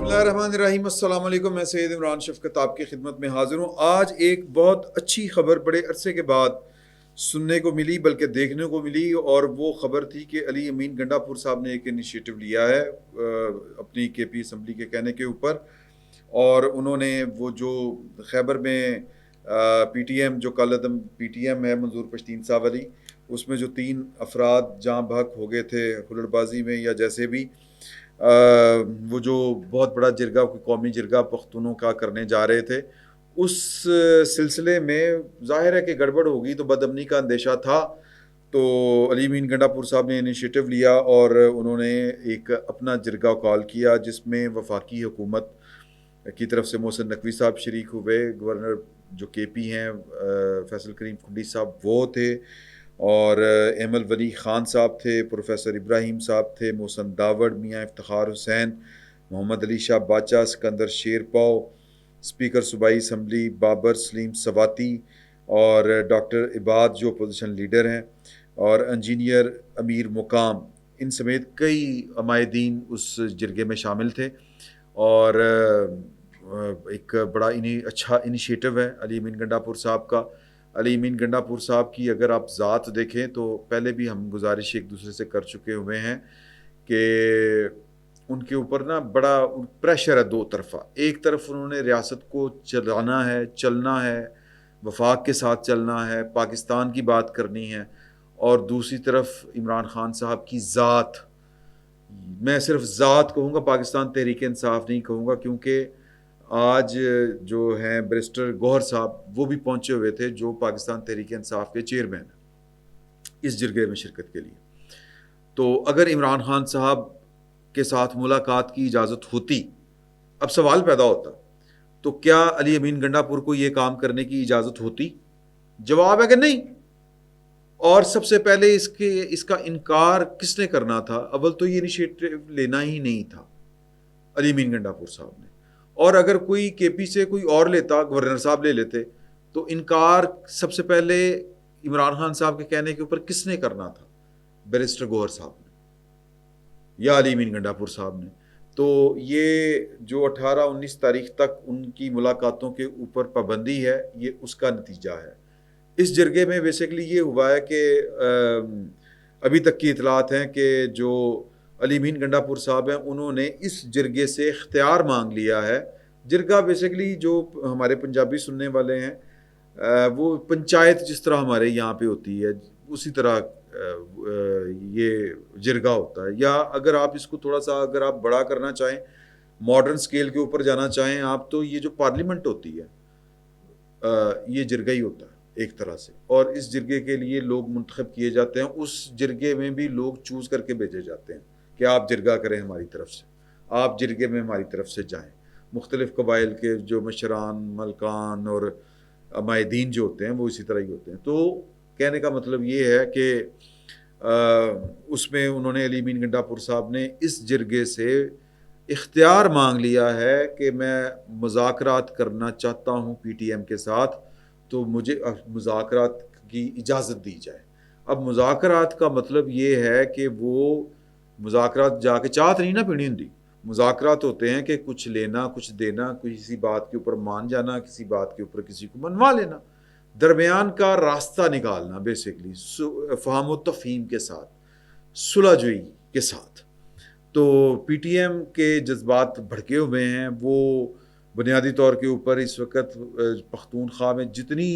اللہ الرحمن الرحیم، السلام علیکم۔ میں سید عمران شفقت آپ کی خدمت میں حاضر ہوں۔ آج ایک بہت اچھی خبر بڑے عرصے کے بعد سننے کو ملی، بلکہ دیکھنے کو ملی، اور وہ خبر تھی کہ علی امین گنڈا پور صاحب نے ایک انیشیٹو لیا ہے اپنی کے پی اسمبلی کے کہنے کے اوپر، اور انہوں نے وہ جو خیبر میں پی ٹی ایم جو کالعدم پی ٹی ایم ہے منظور پشتین صاحب علی، اس میں جو 3 افراد جاں بحق ہو گئے تھے ہلڑ بازی میں یا جیسے بھی، وہ جو بہت بڑا جرگہ قومی جرگہ پختونوں کا کرنے جا رہے تھے، اس سلسلے میں ظاہر ہے کہ گڑبڑ ہوگی تو بد امنی کا اندیشہ تھا۔ تو علی امین گنڈا پور صاحب نے انیشیٹو لیا اور انہوں نے ایک اپنا جرگہ کال کیا، جس میں وفاقی حکومت کی طرف سے محسن نقوی صاحب شریک ہوئے، گورنر جو کے پی ہیں فیصل کریم کھنڈی صاحب وہ تھے، اور ایمل ولی خان صاحب تھے، پروفیسر ابراہیم صاحب تھے، محسن داوڑ، میاں افتخار حسین، محمد علی شاہ باچا، سکندر شیر پاؤ، اسپیکر صوبائی اسمبلی بابر سلیم سواتی، اور ڈاکٹر عباد جو اپوزیشن لیڈر ہیں، اور انجینئر امیر مقام، ان سمیت کئی عمائدین اس جرگے میں شامل تھے۔ اور ایک بڑا اچھا انیشیٹو ہے علی امین گنڈا پور صاحب کا۔ علی امین گنڈا پور صاحب کی اگر آپ ذات دیکھیں تو پہلے بھی ہم گزارش ایک دوسرے سے کر چکے ہوئے ہیں کہ ان کے اوپر نا بڑا پریشر ہے دو طرفہ۔ ایک طرف انہوں نے ریاست کو چلانا ہے، چلنا ہے، وفاق کے ساتھ چلنا ہے، پاکستان کی بات کرنی ہے، اور دوسری طرف عمران خان صاحب کی ذات، میں صرف ذات کہوں گا، پاکستان تحریک انصاف نہیں کہوں گا، کیونکہ آج جو ہیں بیرسٹر گوہر صاحب وہ بھی پہنچے ہوئے تھے، جو پاکستان تحریک انصاف کے چیئرمین ہیں، اس جرگے میں شرکت کے لیے۔ تو اگر عمران خان صاحب کے ساتھ ملاقات کی اجازت ہوتی، اب سوال پیدا ہوتا تو کیا علی امین گنڈا پور کو یہ کام کرنے کی اجازت ہوتی؟ جواب ہے کہ نہیں۔ اور سب سے پہلے اس کا انکار کس نے کرنا تھا؟ اول تو یہ انیشیٹو لینا ہی نہیں تھا علی امین گنڈا پور صاحب نے، اور اگر کوئی کے پی سے کوئی اور لیتا، گورنر صاحب لے لیتے، تو انکار سب سے پہلے عمران خان صاحب کے کہنے کے اوپر کس نے کرنا تھا؟ بیرسٹر گوہر صاحب نے یا علی امین گنڈا پور صاحب نے۔ تو یہ جو 18-19 تاریخ تک ان کی ملاقاتوں کے اوپر پابندی ہے، یہ اس کا نتیجہ ہے۔ اس جرگے میں بیسیکلی یہ ہوا ہے کہ ابھی تک کی اطلاعات ہیں کہ جو علی امین گنڈا پور صاحب ہیں، انہوں نے اس جرگے سے اختیار مانگ لیا ہے۔ جرگہ بیسیکلی جو ہمارے پنجابی سننے والے ہیں، وہ پنچایت جس طرح ہمارے یہاں پہ ہوتی ہے اسی طرح یہ جرگہ ہوتا ہے، یا اگر آپ اس کو تھوڑا سا اگر آپ بڑا کرنا چاہیں، ماڈرن سکیل کے اوپر جانا چاہیں آپ، تو یہ جو پارلیمنٹ ہوتی ہے یہ جرگہ ہی ہوتا ہے ایک طرح سے، اور اس جرگے کے لیے لوگ منتخب کیے جاتے ہیں۔ اس جرگے میں بھی لوگ چوز کر کے بھیجے جاتے ہیں کہ آپ جرگہ کریں ہماری طرف سے، آپ جرگے میں ہماری طرف سے جائیں۔ مختلف قبائل کے جو مشران، ملکان اور عمائدین جو ہوتے ہیں وہ اسی طرح ہی ہوتے ہیں۔ تو کہنے کا مطلب یہ ہے کہ اس میں انہوں نے علی امین گنڈا پور صاحب نے اس جرگے سے اختیار مانگ لیا ہے کہ میں مذاکرات کرنا چاہتا ہوں پی ٹی ایم کے ساتھ، تو مجھے مذاکرات کی اجازت دی جائے۔ اب مذاکرات کا مطلب یہ ہے کہ وہ مذاکرات جا کے چاہت نہیں نا پینی ہوں۔ مذاکرات ہوتے ہیں کہ کچھ لینا کچھ دینا، کسی بات کے اوپر مان جانا، کسی بات کے اوپر کسی کو منوا لینا، درمیان کا راستہ نکالنا، بیسیکلی فہم و تفہیم کے ساتھ، صلح جوئی کے ساتھ۔ تو پی ٹی ایم کے جذبات بھڑکے ہوئے ہیں، وہ بنیادی طور کے اوپر اس وقت پختونخوا میں جتنی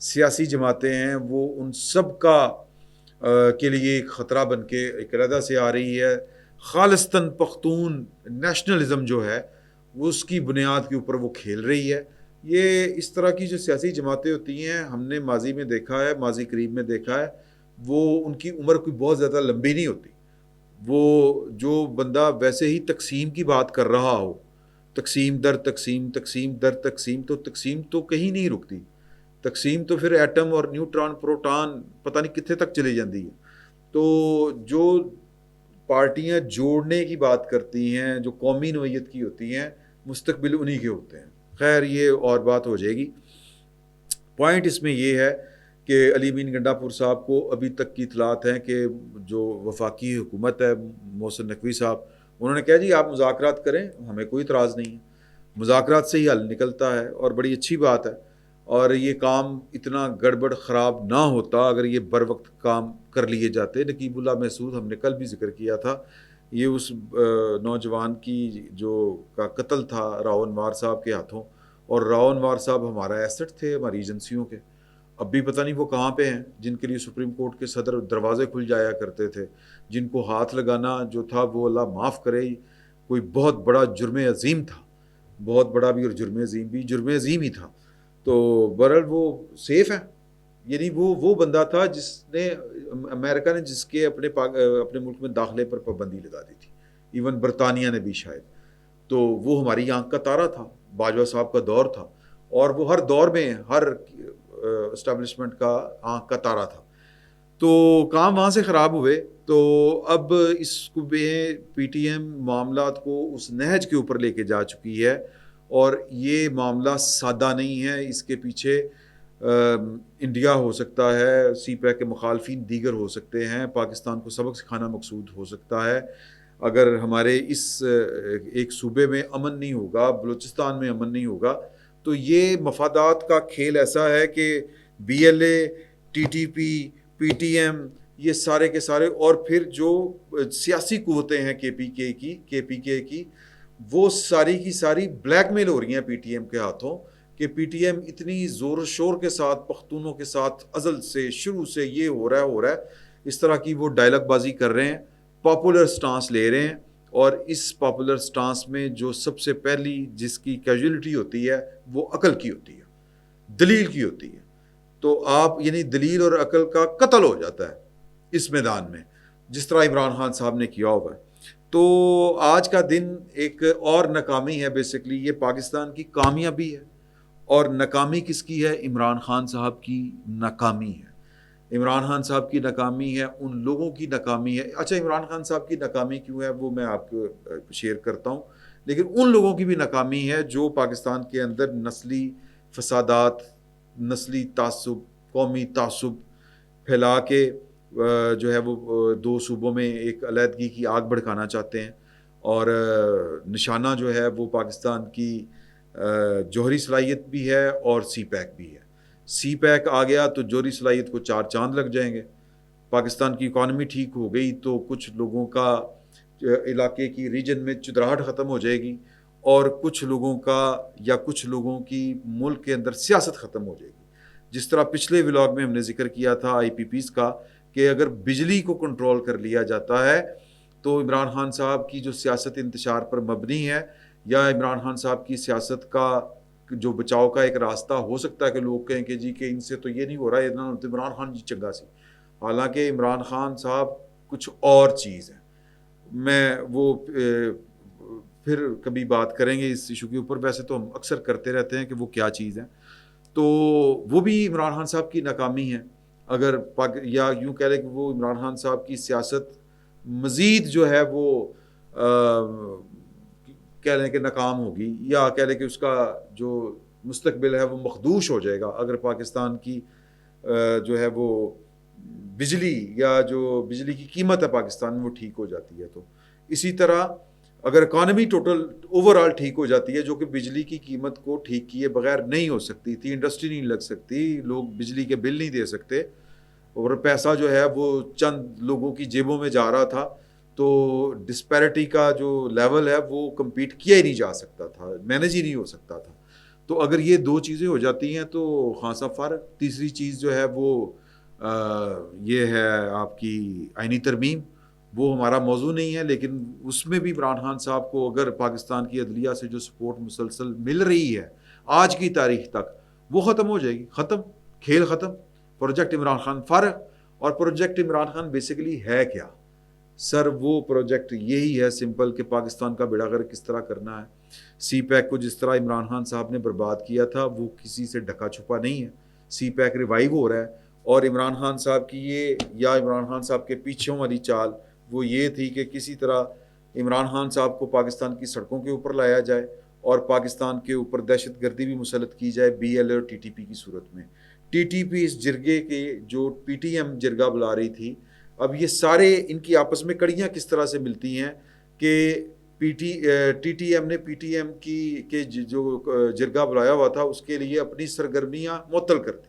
سیاسی جماعتیں ہیں وہ ان سب کا کے لیے ایک خطرہ بن کے ایک علیحدہ سے آ رہی ہے۔ خالصتاً پختون نیشنلزم جو ہے وہ اس کی بنیاد کے اوپر وہ کھیل رہی ہے۔ یہ اس طرح کی جو سیاسی جماعتیں ہوتی ہیں، ہم نے ماضی میں دیکھا ہے، ماضی قریب میں دیکھا ہے، وہ ان کی عمر کوئی بہت زیادہ لمبی نہیں ہوتی۔ وہ جو بندہ ویسے ہی تقسیم کی بات کر رہا ہو، تقسیم در تقسیم، تقسیم در تقسیم، تو تقسیم تو کہیں نہیں رکتی، تقسیم تو پھر ایٹم اور نیوٹران پروٹان پتہ نہیں کتنے تک چلی جاتی ہے۔ تو جو پارٹیاں جوڑنے کی بات کرتی ہیں، جو قومی نوعیت کی ہوتی ہیں، مستقبل انہی کے ہوتے ہیں۔ خیر یہ اور بات ہو جائے گی۔ پوائنٹ اس میں یہ ہے کہ علی امین گنڈا پور صاحب کو ابھی تک کی اطلاعات ہیں کہ جو وفاقی حکومت ہے، محسن نقوی صاحب، انہوں نے کہا جی آپ مذاکرات کریں، ہمیں کوئی اعتراض نہیں ہے، مذاکرات سے ہی حل نکلتا ہے اور بڑی اچھی بات ہے، اور یہ کام اتنا گڑبڑ خراب نہ ہوتا اگر یہ بر وقت کام کر لیے جاتے۔ نقیب اللہ محسود ہم نے کل بھی ذکر کیا تھا، یہ اس نوجوان کی جو کا قتل تھا راؤ انوار صاحب کے ہاتھوں، اور راؤ انوار صاحب ہمارا ایسٹ تھے ہماری ایجنسیوں کے، اب بھی پتہ نہیں وہ کہاں پہ ہیں، جن کے لیے سپریم کورٹ کے صدر دروازے کھل جایا کرتے تھے، جن کو ہاتھ لگانا جو تھا وہ اللہ معاف کرے کوئی بہت بڑا جرم عظیم تھا، بہت بڑا بھی اور جرم عظیم بھی، جرم عظیم ہی تھا۔ تو بہرحال وہ سیف ہیں، یعنی وہ بندہ تھا جس نے امریکہ نے جس کے اپنے ملک میں داخلے پر پابندی لگا دی تھی، ایون برطانیہ نے بھی شاید، تو وہ ہماری آنکھ کا تارا تھا، باجوہ صاحب کا دور تھا، اور وہ ہر دور میں ہر اسٹیبلشمنٹ کا آنکھ کا تارا تھا۔ تو کام وہاں سے خراب ہوئے، تو اب اس کو پی ٹی ایم معاملات کو اس نہج کے اوپر لے کے جا چکی ہے، اور یہ معاملہ سادہ نہیں ہے، اس کے پیچھے انڈیا ہو سکتا ہے، سی پیک کے مخالفین دیگر ہو سکتے ہیں، پاکستان کو سبق سکھانا مقصود ہو سکتا ہے۔ اگر ہمارے اس ایک صوبے میں امن نہیں ہوگا، بلوچستان میں امن نہیں ہوگا، تو یہ مفادات کا کھیل ایسا ہے کہ B L A, T T P, P T M, یہ سارے کے سارے، اور پھر جو سیاسی قوتیں ہیں کے پی کے کی، وہ ساری کی ساری بلیک میل ہو رہی ہیں پی ٹی ایم کے ہاتھوں، کہ پی ٹی ایم اتنی زور و شور کے ساتھ پختونوں کے ساتھ ازل سے شروع سے یہ ہو رہا ہے، اس طرح کی وہ ڈائلاگ بازی کر رہے ہیں، پاپولر سٹانس لے رہے ہیں، اور اس پاپولر سٹانس میں جو سب سے پہلی جس کی کیجولیٹی ہوتی ہے وہ عقل کی ہوتی ہے، دلیل کی ہوتی ہے، تو آپ یعنی دلیل اور عقل کا قتل ہو جاتا ہے اس میدان میں، جس طرح عمران خان صاحب نے کیا ہوا ہے۔ تو آج کا دن ایک اور ناکامی ہے، بیسکلی یہ پاکستان کی کامیابی ہے، اور ناکامی کس کی ہے؟ عمران خان صاحب کی ناکامی ہے، عمران خان صاحب کی ناکامی ہے، ان لوگوں کی ناکامی ہے۔ اچھا عمران خان صاحب کی ناکامی کیوں ہے وہ میں آپ کو شیئر کرتا ہوں، لیکن ان لوگوں کی بھی ناکامی ہے جو پاکستان کے اندر نسلی فسادات، نسلی تعصب، قومی تعصب پھیلا کے جو ہے وہ دو صوبوں میں ایک علیحدگی کی آگ بھڑکانا چاہتے ہیں، اور نشانہ جو ہے وہ پاکستان کی جوہری صلاحیت بھی ہے اور سی پیک بھی ہے۔ سی پیک آ گیا تو جوہری صلاحیت کو چار چاند لگ جائیں گے، پاکستان کی اکانومی ٹھیک ہو گئی تو کچھ لوگوں کا علاقے کی ریجن میں چدراہٹ ختم ہو جائے گی، اور کچھ لوگوں کا یا کچھ لوگوں کی ملک کے اندر سیاست ختم ہو جائے گی۔ جس طرح پچھلے ولاگ میں ہم نے ذکر کیا تھا آئی پی پیز کا، کہ اگر بجلی کو کنٹرول کر لیا جاتا ہے تو عمران خان صاحب کی جو سیاست انتشار پر مبنی ہے، یا عمران خان صاحب کی سیاست کا جو بچاؤ کا ایک راستہ ہو سکتا ہے کہ لوگ کہیں کہ جی کہ ان سے تو یہ نہیں ہو رہا ہے، عمران خان جی چنگا سی، حالانکہ عمران خان صاحب کچھ اور چیز ہے۔ میں وہ پھر کبھی بات کریں گے اس ایشو کے اوپر، ویسے تو ہم اکثر کرتے رہتے ہیں کہ وہ کیا چیز ہے، تو وہ بھی عمران خان صاحب کی ناکامی ہے، اگر یا یوں کہہ لیں کہ وہ عمران خان صاحب کی سیاست مزید جو ہے وہ کہہ لیں کہ ناکام ہوگی، یا کہہ لیں کہ اس کا جو مستقبل ہے وہ مخدوش ہو جائے گا اگر پاکستان کی جو ہے وہ بجلی یا جو بجلی کی قیمت ہے پاکستان میں وہ ٹھیک ہو جاتی ہے۔ تو اسی طرح اگر اکانومی ٹوٹل اوور آل ٹھیک ہو جاتی ہے، جو کہ بجلی کی قیمت کو ٹھیک کیے بغیر نہیں ہو سکتی تھی، انڈسٹری نہیں لگ سکتی، لوگ بجلی کے بل نہیں دے سکتے، اور پیسہ جو ہے وہ چند لوگوں کی جیبوں میں جا رہا تھا، تو ڈسپیرٹی کا جو لیول ہے وہ کمپیٹ کیا ہی نہیں جا سکتا تھا، مینیج ہی نہیں ہو سکتا تھا۔ تو اگر یہ دو چیزیں ہو جاتی ہیں تو خان صاحب فارغ۔ تیسری چیز جو ہے وہ یہ ہے آپ کی آئینی ترمیم، وہ ہمارا موضوع نہیں ہے، لیکن اس میں بھی عمران خان صاحب کو اگر پاکستان کی عدلیہ سے جو سپورٹ مسلسل مل رہی ہے آج کی تاریخ تک، وہ ختم ہو جائے گی، ختم، کھیل ختم، پروجیکٹ عمران خان فارغ۔ اور پروجیکٹ عمران خان بیسیکلی ہے کیا سر؟ وہ پروجیکٹ یہی ہے سمپل کہ پاکستان کا بیڑا غرق کس طرح کرنا ہے۔ سی پیک کو جس طرح عمران خان صاحب نے برباد کیا تھا وہ کسی سے ڈھکا چھپا نہیں ہے، سی پیک ریوائیو ہو رہا ہے، اور عمران خان صاحب کی یہ یا عمران خان صاحب کے پیچھوں والی چال وہ یہ تھی کہ کسی طرح عمران خان صاحب کو پاکستان کی سڑکوں کے اوپر لایا جائے اور پاکستان کے اوپر دہشت گردی بھی مسلط کی جائے بی ایل اے اور ٹی ٹی پی کی صورت میں۔ ٹی ٹی پی اس جرگے کے جو پی ٹی ایم جرگہ بلا رہی تھی، اب یہ سارے ان کی آپس میں کڑیاں کس طرح سے ملتی ہیں کہ ٹی ٹی ایم نے پی ٹی ایم کے جو جرگہ بلایا ہوا تھا اس کے لیے اپنی سرگرمیاں معطل کر دی.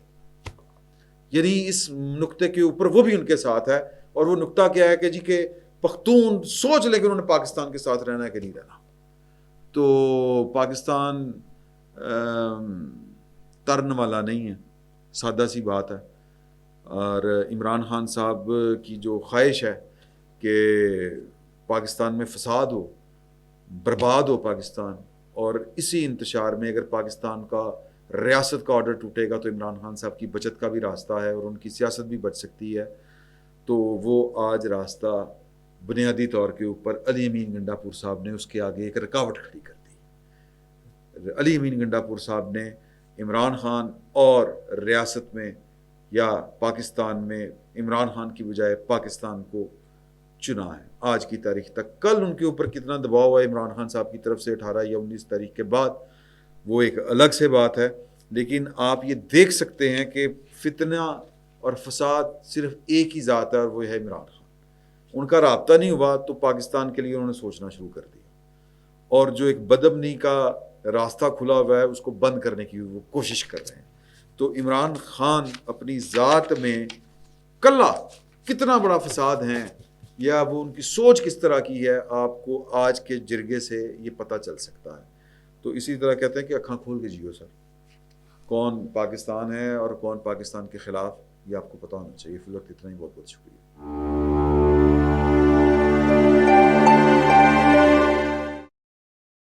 یعنی اس نقطے کے اوپر وہ بھی ان کے ساتھ ہے. اور وہ نقطہ کیا ہے کہ جی کہ پختون سوچ لیں کہ انہوں نے پاکستان کے ساتھ رہنا ہے کہ نہیں رہنا. تو پاکستان ترن والا نہیں ہے، سادہ سی بات ہے. اور عمران خان صاحب کی جو خواہش ہے کہ پاکستان میں فساد ہو، برباد ہو پاکستان، اور اسی انتشار میں اگر پاکستان کا ریاست کا آرڈر ٹوٹے گا تو عمران خان صاحب کی بچت کا بھی راستہ ہے اور ان کی سیاست بھی بچ سکتی ہے. تو وہ آج راستہ بنیادی طور کے اوپر علی امین گنڈا پور صاحب نے اس کے آگے ایک رکاوٹ کھڑی کر دی. علی امین گنڈا پور صاحب نے عمران خان اور ریاست میں یا پاکستان میں عمران خان کی بجائے پاکستان کو چنا ہے آج کی تاریخ تک. کل ان کے اوپر کتنا دباؤ ہے عمران خان صاحب کی طرف سے 18 یا 19 تاریخ کے بعد وہ ایک الگ سے بات ہے. لیکن آپ یہ دیکھ سکتے ہیں کہ فتنہ اور فساد صرف ایک ہی ذات ہے اور وہ ہے عمران خان. ان کا رابطہ نہیں ہوا تو پاکستان کے لیے انہوں نے سوچنا شروع کر دیا، اور جو ایک بدامنی کا راستہ کھلا ہوا ہے اس کو بند کرنے کی وہ کوشش کر رہے ہیں. تو عمران خان اپنی ذات میں کلا کتنا بڑا فساد ہیں یا وہ ان کی سوچ کس طرح کی ہے آپ کو آج کے جرگے سے یہ پتہ چل سکتا ہے. تو اسی طرح کہتے ہیں کہ اکھاں کھول کے جیو سر، کون پاکستان ہے اور کون پاکستان کے خلاف یہ آپ کو پتہ ہونا چاہیے. فی الوقت اتنا ہی، بہت بہت شکریہ.